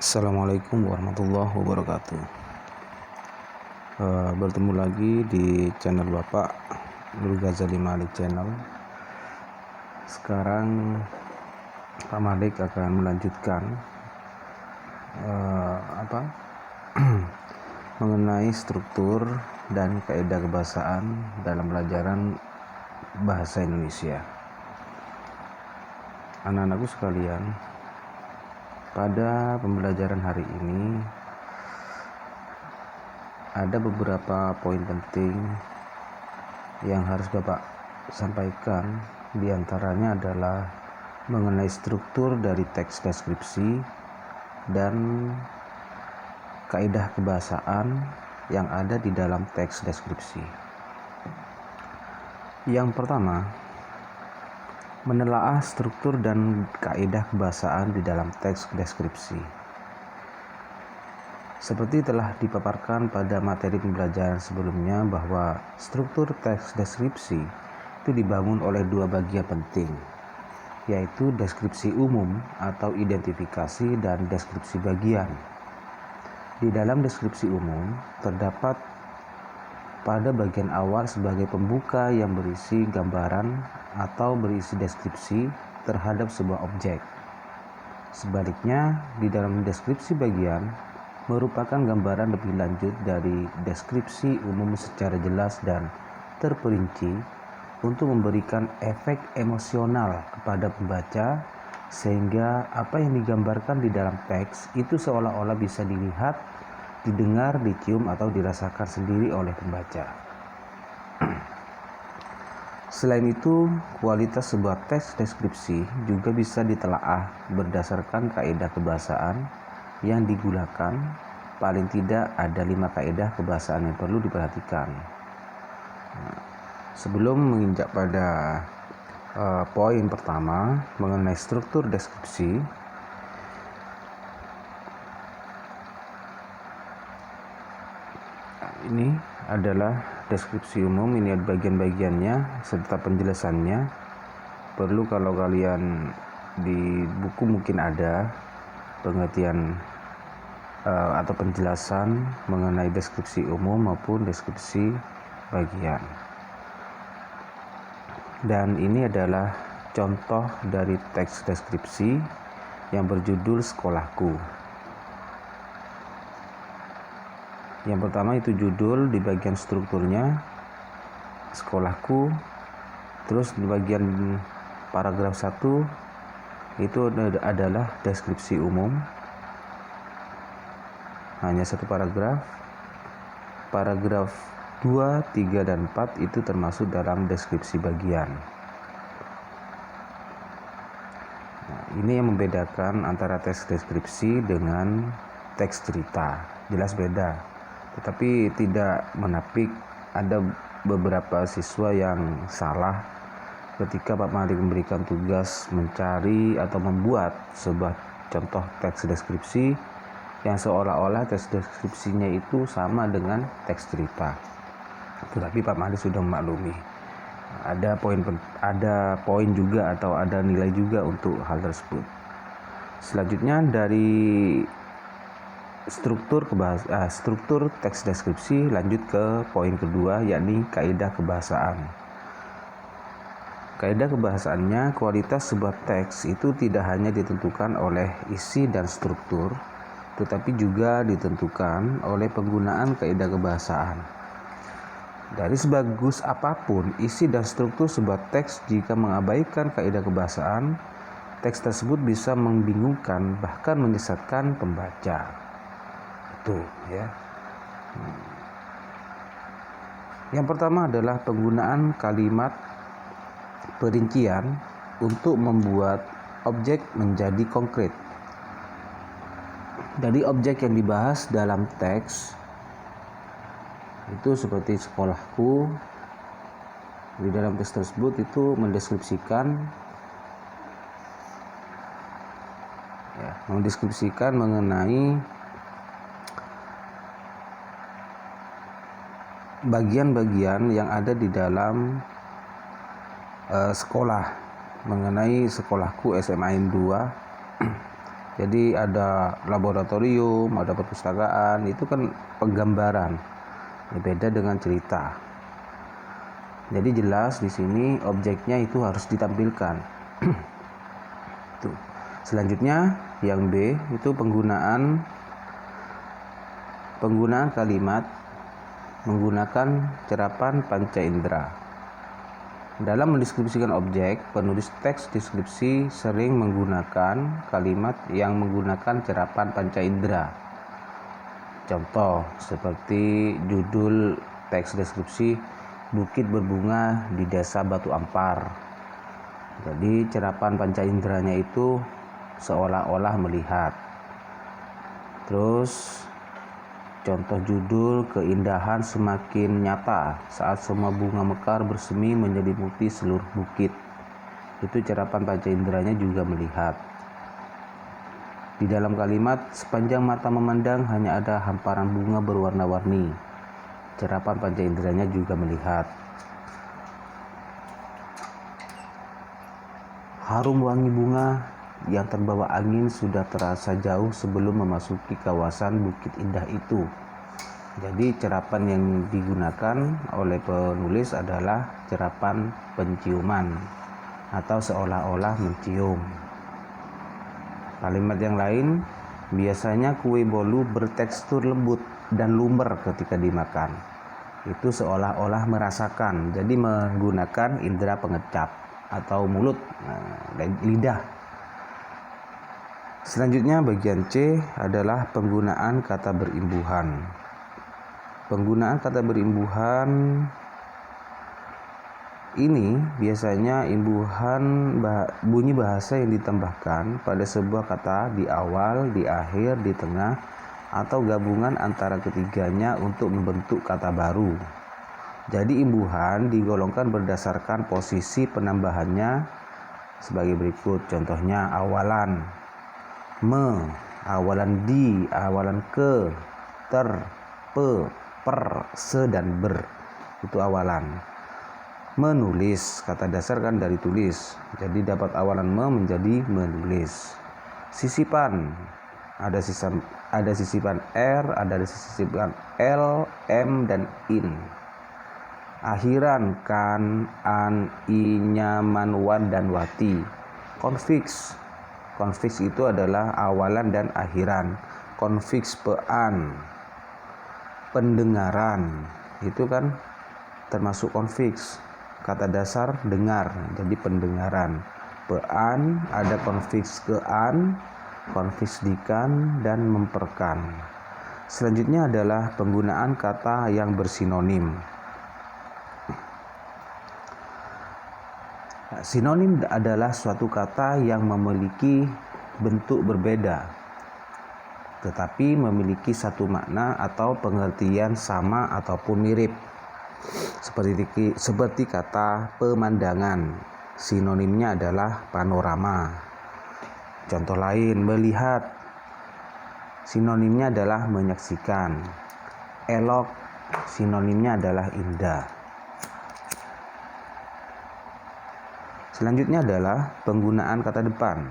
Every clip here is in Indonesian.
Assalamualaikum warahmatullahi wabarakatuh. Bertemu lagi di channel Bapak Nur Ghazali Malik Channel. Sekarang Pak Malik akan melanjutkan mengenai struktur dan kaidah kebahasaan dalam pelajaran bahasa Indonesia. Anak-anakku sekalian, pada pembelajaran hari ini ada beberapa poin penting yang harus Bapak sampaikan. Di antaranya adalah mengenai struktur dari teks deskripsi dan kaidah kebahasaan yang ada di dalam teks deskripsi. Yang pertama, menelaah struktur dan kaidah kebahasaan di dalam teks deskripsi. Seperti telah dipaparkan pada materi pembelajaran sebelumnya bahwa struktur teks deskripsi itu dibangun oleh dua bagian penting, yaitu deskripsi umum atau identifikasi dan deskripsi bagian. Di dalam deskripsi umum terdapat pada bagian awal sebagai pembuka yang berisi gambaran atau berisi deskripsi terhadap sebuah objek. Sebaliknya, di dalam deskripsi bagian merupakan gambaran lebih lanjut dari deskripsi umum secara jelas dan terperinci untuk memberikan efek emosional kepada pembaca, sehingga apa yang digambarkan di dalam teks itu seolah-olah bisa dilihat, didengar, dicium, atau dirasakan sendiri oleh pembaca. Selain itu, kualitas sebuah teks deskripsi juga bisa ditelaah berdasarkan kaidah kebahasaan yang digunakan. Paling tidak ada 5 kaidah kebahasaan yang perlu diperhatikan. Sebelum menginjak pada poin pertama mengenai struktur deskripsi, ini adalah deskripsi umum. Ini ada bagian-bagiannya serta penjelasannya. Perlu kalau kalian di buku mungkin ada pengertian atau penjelasan mengenai deskripsi umum maupun deskripsi bagian. Dan ini adalah contoh dari teks deskripsi yang berjudul Sekolahku. Yang pertama itu judul, di bagian strukturnya Sekolahku. Terus di bagian paragraf 1 itu adalah deskripsi umum, hanya satu paragraf. Paragraf 2, 3, dan 4 itu termasuk dalam deskripsi bagian. Nah, ini yang membedakan antara teks deskripsi dengan teks cerita. Jelas beda. Tetapi tidak menapik ada beberapa siswa yang salah ketika Pak Malik memberikan tugas mencari atau membuat sebuah contoh teks deskripsi yang seolah-olah teks deskripsinya itu sama dengan teks cerita. Tetapi Pak Malik sudah memaklumi ada poin juga atau ada nilai juga untuk hal tersebut. Selanjutnya dari struktur teks deskripsi, lanjut ke poin kedua, yakni kaidah kebahasaan. Kaidah kebahasaannya, kualitas sebuah teks itu tidak hanya ditentukan oleh isi dan struktur, tetapi juga ditentukan oleh penggunaan kaidah kebahasaan. Dari sebagus apapun isi dan struktur sebuah teks, jika mengabaikan kaidah kebahasaan, teks tersebut bisa membingungkan bahkan menyesatkan pembaca. Itu ya. Yang pertama adalah penggunaan kalimat perincian untuk membuat objek menjadi konkret. Dari objek yang dibahas dalam teks itu seperti sekolahku, di dalam teks tersebut itu mendeskripsikan mengenai bagian-bagian yang ada di dalam sekolah, mengenai sekolahku SMA N2 Jadi ada laboratorium, ada perpustakaan, itu kan penggambaran. Beda dengan cerita. Jadi jelas di sini objeknya itu harus ditampilkan. Tuh. Selanjutnya yang B itu penggunaan kalimat menggunakan cerapan panca indera. Dalam mendeskripsikan objek, penulis teks deskripsi sering menggunakan kalimat yang menggunakan cerapan panca indera. Contoh seperti judul teks deskripsi Bukit Berbunga di Desa Batu Ampar. Jadi cerapan panca inderanya itu seolah-olah melihat. Terus contoh judul keindahan semakin nyata saat semua bunga mekar bersemi menyelimuti seluruh bukit. Itu cerapan panca inderanya juga melihat. Di dalam kalimat sepanjang mata memandang hanya ada hamparan bunga berwarna-warni. Cerapan panca inderanya juga melihat. Harum wangi bunga yang terbawa angin sudah terasa jauh sebelum memasuki kawasan Bukit Indah itu. Jadi cerapan yang digunakan oleh penulis adalah cerapan penciuman atau seolah-olah mencium. Kalimat yang lain, biasanya kue bolu bertekstur lembut dan lumer ketika dimakan. Itu seolah-olah merasakan, jadi menggunakan indera pengecap atau mulut, lidah. Selanjutnya bagian C adalah penggunaan kata berimbuhan. Penggunaan kata berimbuhan ini biasanya imbuhan bunyi bahasa yang ditambahkan pada sebuah kata di awal, di akhir, di tengah, atau gabungan antara ketiganya untuk membentuk kata baru. Jadi imbuhan digolongkan berdasarkan posisi penambahannya sebagai berikut. Contohnya awalan me, awalan di, awalan ke, ter, pe, per, se, dan ber. Itu awalan. Menulis, kata dasar kan dari tulis, jadi dapat awalan me menjadi menulis. Sisipan, ada sisipan r, ada sisipan l, m, dan in. Akhiran kan, an, i, nyaman, wan, dan wati. Konfiks itu adalah awalan dan akhiran. Konfiks pean, pendengaran, itu kan termasuk konfiks. Kata dasar dengar, jadi pendengaran. Pean ada konfiks kean, konfiks dikan, dan memperkan. Selanjutnya adalah penggunaan kata yang bersinonim. Sinonim adalah suatu kata yang memiliki bentuk berbeda, tetapi memiliki satu makna atau pengertian sama ataupun mirip. Seperti kata pemandangan, sinonimnya adalah panorama. Contoh lain, melihat, sinonimnya adalah menyaksikan. Elok, sinonimnya adalah indah. Selanjutnya adalah penggunaan kata depan.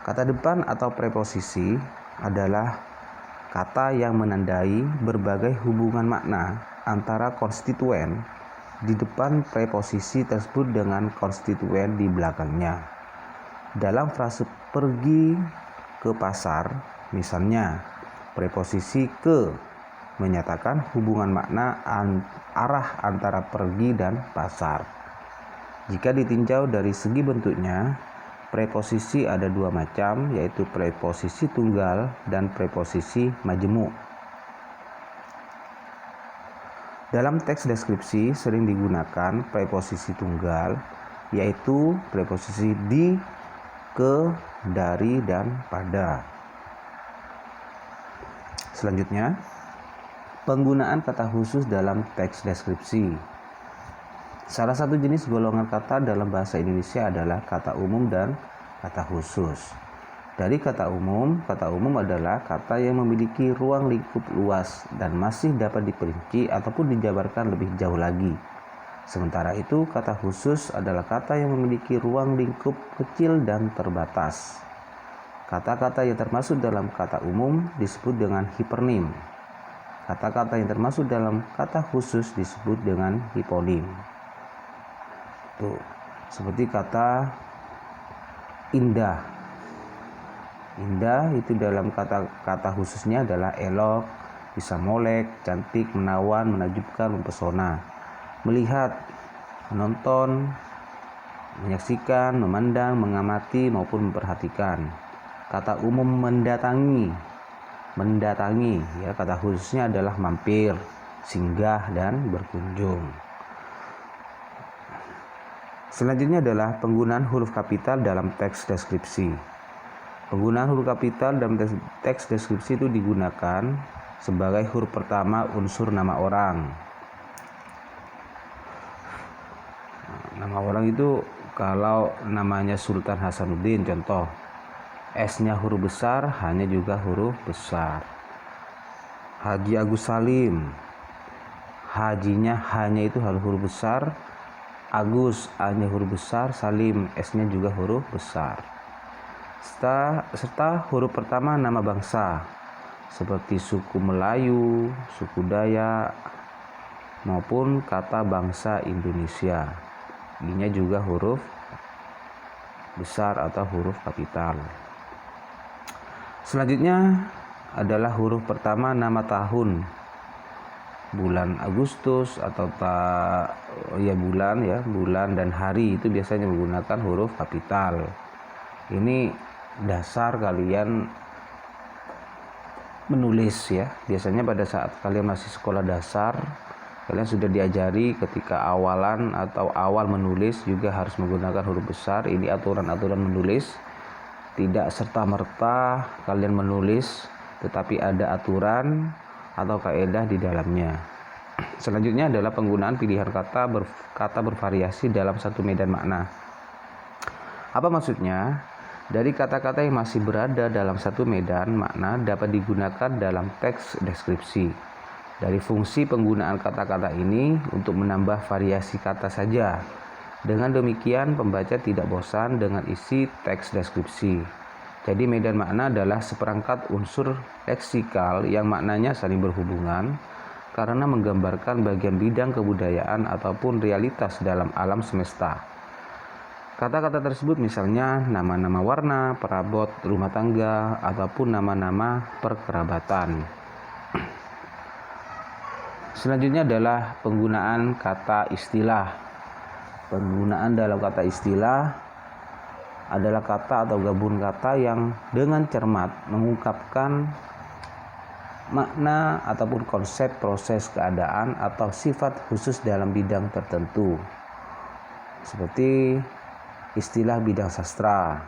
Kata depan atau preposisi adalah kata yang menandai berbagai hubungan makna antara konstituen di depan preposisi tersebut dengan konstituen di belakangnya. Dalam frase pergi ke pasar, misalnya, preposisi ke menyatakan hubungan makna arah antara pergi dan pasar. Jika ditinjau dari segi bentuknya, preposisi ada dua macam, yaitu preposisi tunggal dan preposisi majemuk. Dalam teks deskripsi sering digunakan preposisi tunggal, yaitu preposisi di, ke, dari, dan pada. Selanjutnya, penggunaan kata khusus dalam teks deskripsi. Salah satu jenis golongan kata dalam bahasa Indonesia adalah kata umum dan kata khusus. Dari kata umum adalah kata yang memiliki ruang lingkup luas dan masih dapat diperinci ataupun dijabarkan lebih jauh lagi. Sementara itu, kata khusus adalah kata yang memiliki ruang lingkup kecil dan terbatas. Kata-kata yang termasuk dalam kata umum disebut dengan hipernim. Kata-kata yang termasuk dalam kata khusus disebut dengan hiponim. Tuh, seperti kata indah. Indah itu dalam kata khususnya adalah elok, bisa molek, cantik, menawan, menakjubkan, mempesona. Melihat, menonton, menyaksikan, memandang, mengamati maupun memperhatikan. Kata umum mendatangi ya, kata khususnya adalah mampir, singgah, dan berkunjung. Selanjutnya adalah penggunaan huruf kapital dalam teks deskripsi. Penggunaan huruf kapital dalam teks deskripsi itu digunakan sebagai huruf pertama unsur nama orang. Nama orang itu kalau namanya Sultan Hasanuddin contoh, S-nya huruf besar, H-nya juga huruf besar. Haji Agus Salim, Hajinya H-nya itu huruf besar, Agus A-nya huruf besar, Salim S-nya juga huruf besar. Serta huruf pertama nama bangsa seperti suku Melayu, suku Dayak maupun kata bangsa Indonesia. I-nya juga huruf besar atau huruf kapital. Selanjutnya adalah huruf pertama nama tahun, bulan Agustus atau bulan dan hari itu biasanya menggunakan huruf kapital. Ini dasar kalian menulis ya. Biasanya pada saat kalian masih sekolah dasar, kalian sudah diajari ketika awalan atau awal menulis juga harus menggunakan huruf besar. Ini aturan-aturan menulis. Tidak serta-merta kalian menulis, tetapi ada aturan atau kaidah di dalamnya. Selanjutnya adalah penggunaan pilihan kata bervariasi dalam satu medan makna. Apa maksudnya? Dari kata-kata yang masih berada dalam satu medan makna dapat digunakan dalam teks deskripsi. Dari fungsi penggunaan kata-kata ini untuk menambah variasi kata saja. Dengan demikian pembaca tidak bosan dengan isi teks deskripsi. Jadi medan makna adalah seperangkat unsur leksikal yang maknanya saling berhubungan karena menggambarkan bagian bidang kebudayaan ataupun realitas dalam alam semesta. Kata-kata tersebut misalnya nama-nama warna, perabot rumah tangga, ataupun nama-nama perkerabatan. Selanjutnya adalah penggunaan kata istilah. Penggunaan dalam kata istilah adalah kata atau gabungan kata yang dengan cermat mengungkapkan makna ataupun konsep proses keadaan atau sifat khusus dalam bidang tertentu. Seperti istilah bidang sastra.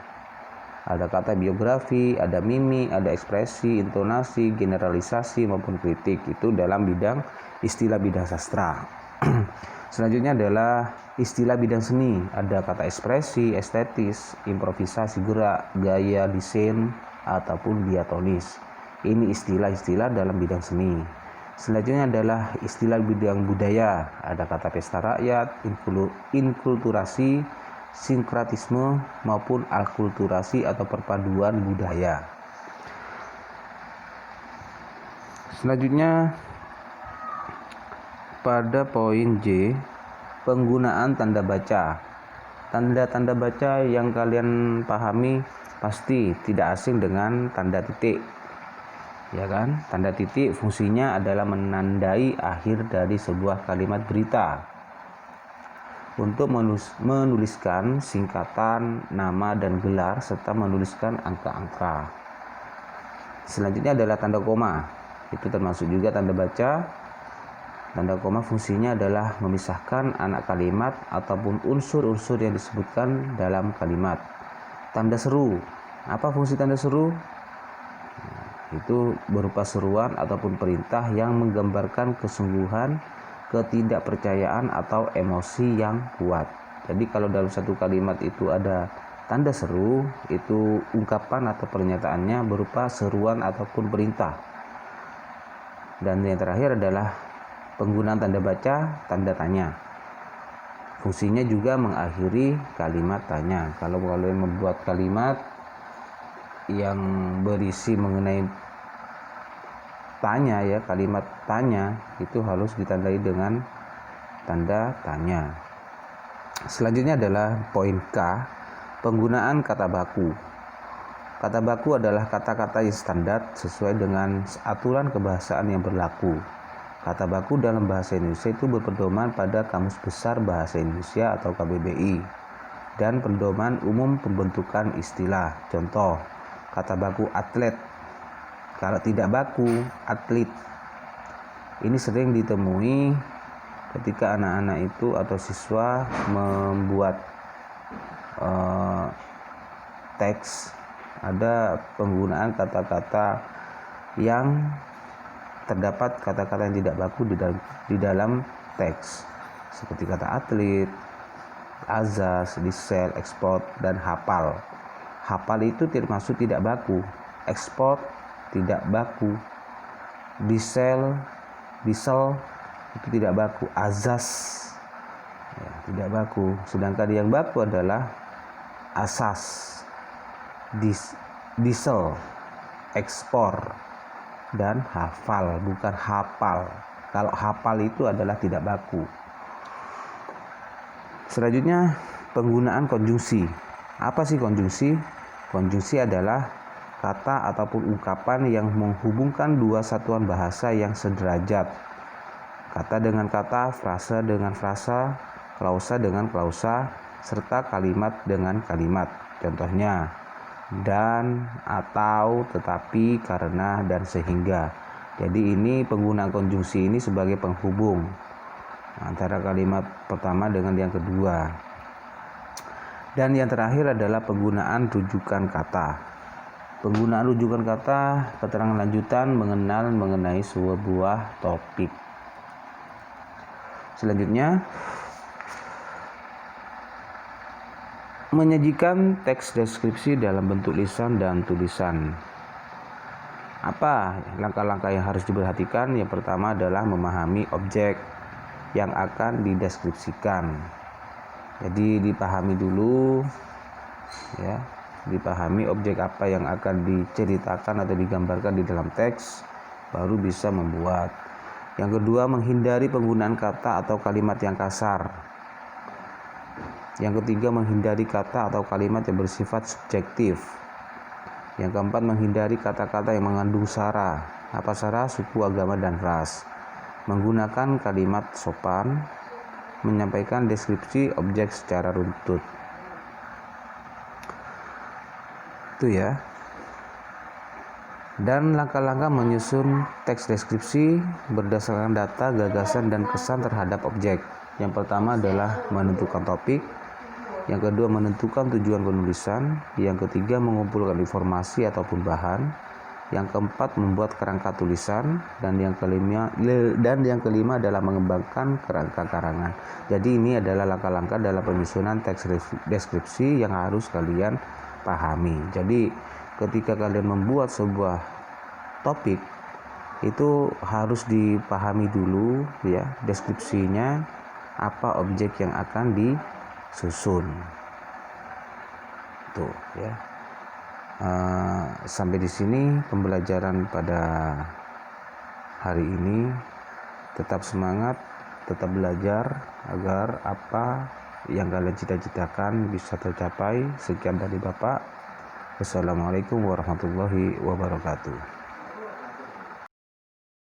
Ada kata biografi, ada mimik, ada ekspresi, intonasi, generalisasi maupun kritik. Itu dalam bidang istilah bidang sastra. Selanjutnya adalah istilah bidang seni. Ada kata ekspresi, estetis, improvisasi gerak, gaya, desain, ataupun diatonis. Ini istilah-istilah dalam bidang seni. Selanjutnya adalah istilah bidang budaya. Ada kata pesta rakyat, inkulturasi, sinkretisme, maupun alkulturasi atau perpaduan budaya. Selanjutnya pada poin J, penggunaan tanda baca. Tanda-tanda baca yang kalian pahami pasti tidak asing dengan tanda titik. Ya kan? Tanda titik fungsinya adalah menandai akhir dari sebuah kalimat berita. Untuk menuliskan singkatan, nama dan gelar serta menuliskan angka-angka. Selanjutnya adalah tanda koma. Itu termasuk juga tanda baca. Tanda koma fungsinya adalah memisahkan anak kalimat ataupun unsur-unsur yang disebutkan dalam kalimat. Tanda seru. Apa fungsi tanda seru? Itu berupa seruan ataupun perintah yang menggambarkan kesungguhan, ketidakpercayaan atau emosi yang kuat. Jadi kalau dalam satu kalimat itu ada tanda seru, itu ungkapan atau pernyataannya berupa seruan ataupun perintah. Dan yang terakhir adalah penggunaan tanda baca, tanda tanya. Fungsinya juga mengakhiri kalimat tanya. Kalau kalian membuat kalimat yang berisi mengenai tanya ya, kalimat tanya itu harus ditandai dengan tanda tanya. Selanjutnya adalah poin K, penggunaan kata baku. Kata baku adalah kata-kata yang standar sesuai dengan aturan kebahasaan yang berlaku. Kata baku dalam bahasa Indonesia itu berpedoman pada Kamus Besar Bahasa Indonesia atau KBBI dan pedoman umum pembentukan istilah. Contoh, kata baku atlet. Kalau tidak baku, atlet. Ini sering ditemui ketika anak-anak itu atau siswa membuat teks, ada penggunaan kata-kata yang terdapat kata-kata yang tidak baku di dalam teks, seperti kata atlet, azas, disel, ekspor, dan hafal. Hafal itu termasuk tidak baku, ekspor tidak baku, disel itu tidak baku, azas ya, tidak baku. Sedangkan yang baku adalah asas, disel, ekspor, dan hafal, bukan hafal. Kalau hafal itu adalah tidak baku. Selanjutnya, penggunaan konjungsi. Apa sih konjungsi? Konjungsi adalah kata ataupun ungkapan yang menghubungkan dua satuan bahasa yang sederajat. Kata dengan kata, frasa dengan frasa, klausa dengan klausa, serta kalimat dengan kalimat. Contohnya, dan, atau, tetapi, karena, dan sehingga. Jadi ini penggunaan konjungsi ini sebagai penghubung antara kalimat pertama dengan yang kedua. Dan yang terakhir adalah penggunaan rujukan kata. Penggunaan rujukan kata, keterangan lanjutan mengenai sebuah topik. Selanjutnya, menyajikan teks deskripsi dalam bentuk lisan dan tulisan. Apa langkah-langkah yang harus diperhatikan? Yang pertama adalah memahami objek yang akan dideskripsikan. Jadi dipahami dulu ya, dipahami objek apa yang akan diceritakan atau digambarkan di dalam teks, baru bisa membuat. Yang kedua, menghindari penggunaan kata atau kalimat yang kasar. Yang ketiga, menghindari kata atau kalimat yang bersifat subjektif. Yang keempat, menghindari kata-kata yang mengandung sara. Apa sara? Suku, agama, dan ras. Menggunakan kalimat sopan, menyampaikan deskripsi objek secara runtut. Itu ya. Dan langkah-langkah menyusun teks deskripsi berdasarkan data, gagasan, dan kesan terhadap objek. Yang pertama adalah menentukan topik. Yang kedua, menentukan tujuan penulisan. Yang ketiga, mengumpulkan informasi ataupun bahan. Yang keempat, membuat kerangka tulisan. Dan yang kelima adalah mengembangkan kerangka karangan. Jadi ini adalah langkah-langkah dalam penyusunan teks deskripsi yang harus kalian pahami. Jadi ketika kalian membuat sebuah topik, itu harus dipahami dulu ya, deskripsinya, apa objek yang akan disusun. Tuh ya. Sampai di sini pembelajaran pada hari ini. Tetap semangat, tetap belajar agar apa yang kalian cita-citakan bisa tercapai. Sekian dari Bapak. Wassalamualaikum warahmatullahi wabarakatuh.